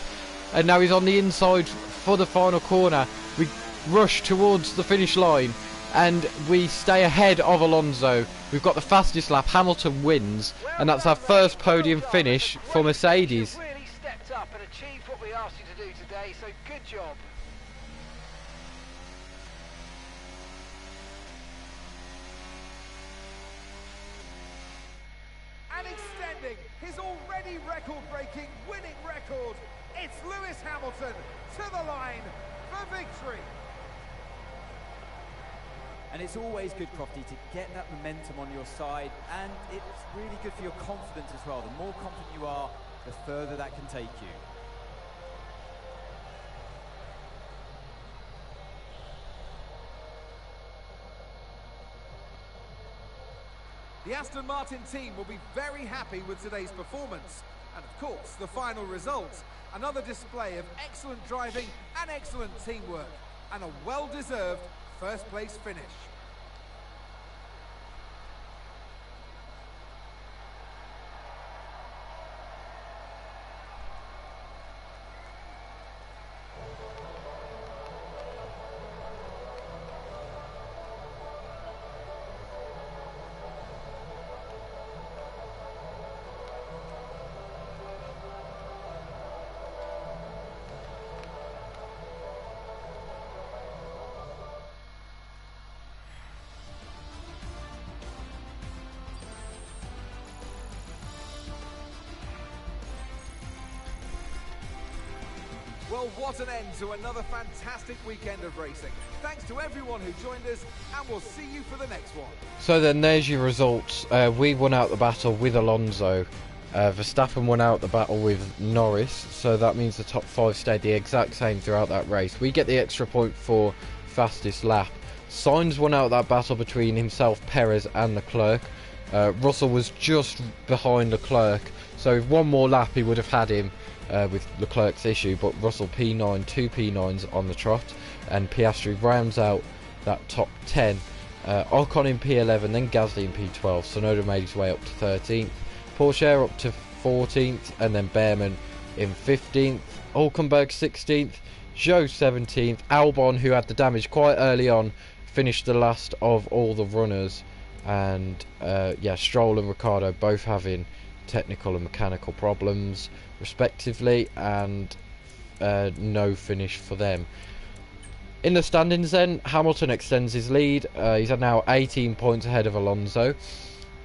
and now he's on the inside for the final corner. We rush towards the finish line, and we stay ahead of Alonso. We've got the fastest lap. Hamilton wins, and that's our first podium finish for Mercedes. You really stepped up and achieved what we asked you to do today, so good job. And extending his already record-breaking winning record, it's Lewis Hamilton to the line for victory. And it's always good, Crofty, to get that momentum on your side, and it's really good for your confidence as well. The more confident you are, the further that can take you. The Aston Martin team will be very happy with today's performance, and of course the final result. Another display of excellent driving and excellent teamwork, and a well-deserved first place finish. Well, what an end to another fantastic weekend of racing. Thanks to everyone who joined us, and we'll see you for the next one. So then there's your results. We won out the battle with Alonso. Verstappen won out the battle with Norris, so that means the top 5 stayed the exact same throughout that race. We get the extra point for fastest lap. Sainz won out that battle between himself, Perez and Leclerc. Russell was just behind Leclerc, so with one more lap he would have had him with Leclerc's issue, but Russell P9, 2 P9s on the trot, and Piastri rounds out that top 10. Ocon in P11, then Gasly in P12, Tsunoda made his way up to 13th, Pourchaire up to 14th, and then Behrman in 15th, Hulkenberg 16th, Zhou 17th, Albon, who had the damage quite early on, finished the last of all the runners, and yeah, Stroll and Ricciardo both having technical and mechanical problems respectively, and no finish for them. In the standings then, Hamilton extends his lead. He's now 18 points ahead of Alonso.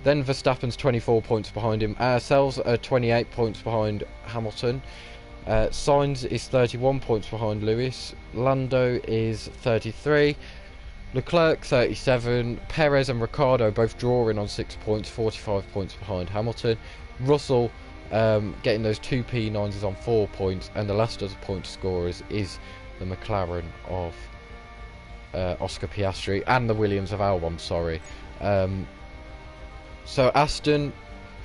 Then Verstappen's 24 points behind him. Ourselves are 28 points behind Hamilton. Sainz is 31 points behind Lewis. Lando is 33. Leclerc 37. Perez and Ricciardo both drawing on 6 points, 45 points behind Hamilton. Russell getting those 2 P9s is on 4 points, and the last of the point scorers is the McLaren of Oscar Piastri and the Williams of Albon, sorry. So Aston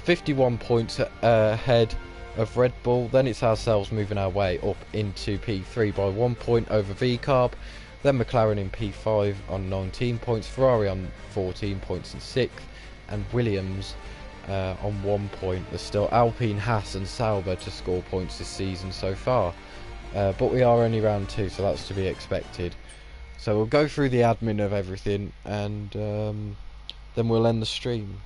51 points ahead of Red Bull. Then it's ourselves moving our way up into P3 by 1 point over VCarb. Then McLaren in P5 on 19 points, Ferrari on 14 points in 6th, and Williams on 1 point. There's still Alpine, Haas and Sauber to score points this season so far. But we are only round 2, so that's to be expected. So we'll go through the admin of everything, and then we'll end the stream.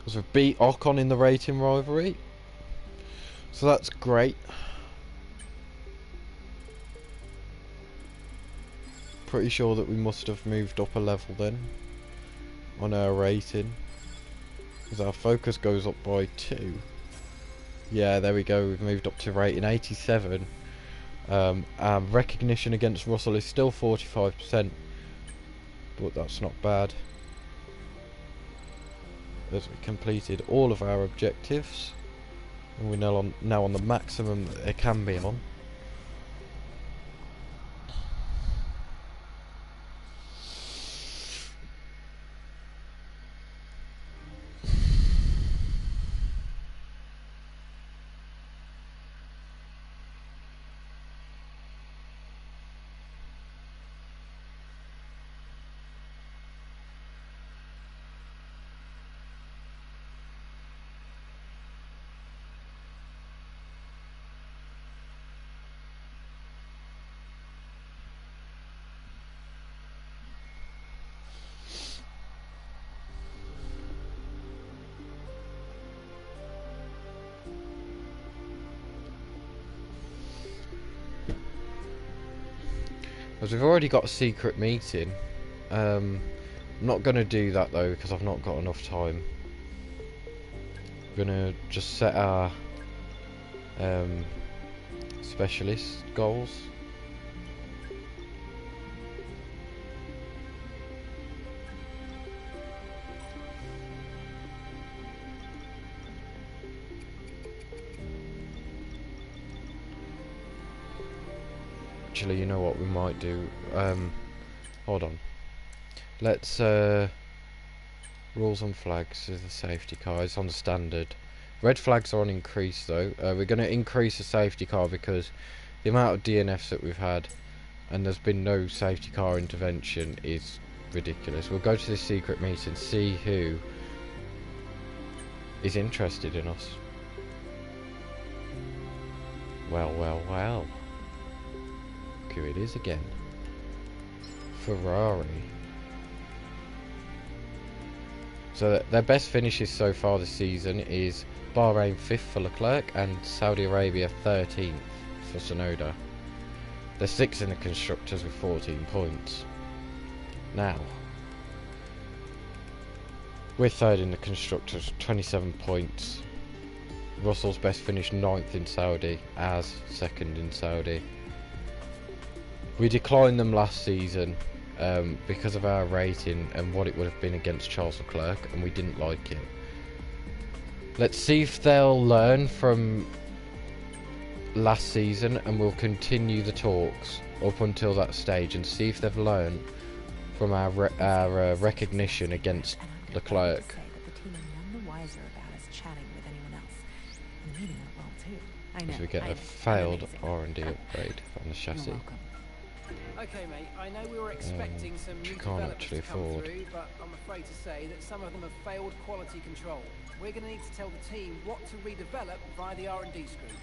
As we've beat Ocon in the rating rivalry, so that's great. Pretty sure that we must have moved up a level then on our rating, because our focus goes up by 2. Yeah, there we go, we've moved up to rating 87. Our recognition against Russell is still 45%, but that's not bad, as we completed all of our objectives, and we're now on the maximum that it can be on. As we've already got a secret meeting, I'm not going to do that though, because I've not got enough time. We're going to just set our specialist goals. Actually, you know what we might do? Hold on. Let's rules on flags is the safety car. It's on the standard. Red flags are on increase though. We're going to increase the safety car because the amount of DNFs that we've had, and there's been no safety car intervention, is ridiculous. We'll go to this secret meeting, see who is interested in us. Well, well, well. Who it is again. Ferrari. So their best finishes so far this season is Bahrain 5th for Leclerc and Saudi Arabia 13th for Tsunoda. They're 6th in the constructors with 14 points. Now, We're third in the constructors, 27 points. Russell's best finished 9th in Saudi, as second in Saudi. We declined them last season because of our rating and what it would have been against Charles Leclerc, and we didn't like it. Let's see if they'll learn from last season, and we'll continue the talks up until that stage and see if they've learned from our recognition against Leclerc. As we get a failed R&D upgrade on the chassis. Okay, mate, I know we were expecting some new developments to come through, but I'm afraid to say that some of them have failed quality control. We're going to need to tell the team what to redevelop via the R&D screen.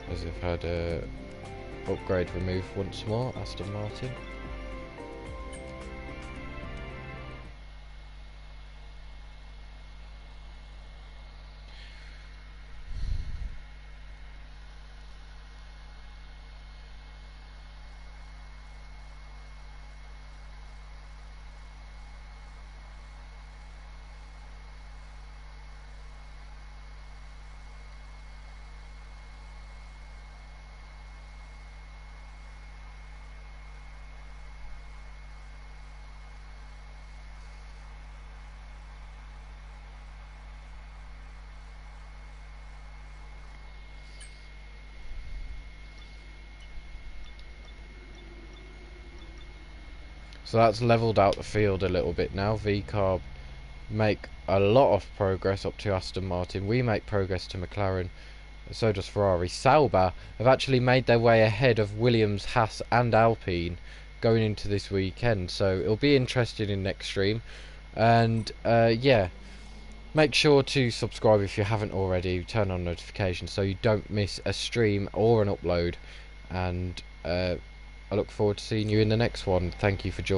As they've had a upgrade removed once more, Aston Martin. So that's levelled out the field a little bit now. VCarb make a lot of progress up to Aston Martin. We make progress to McLaren. So does Ferrari. Sauber have actually made their way ahead of Williams, Haas and Alpine going into this weekend. So it'll be interesting in next stream. And yeah, make sure to subscribe if you haven't already. Turn on notifications so you don't miss a stream or an upload. And I look forward to seeing you in the next one. Thank you for joining.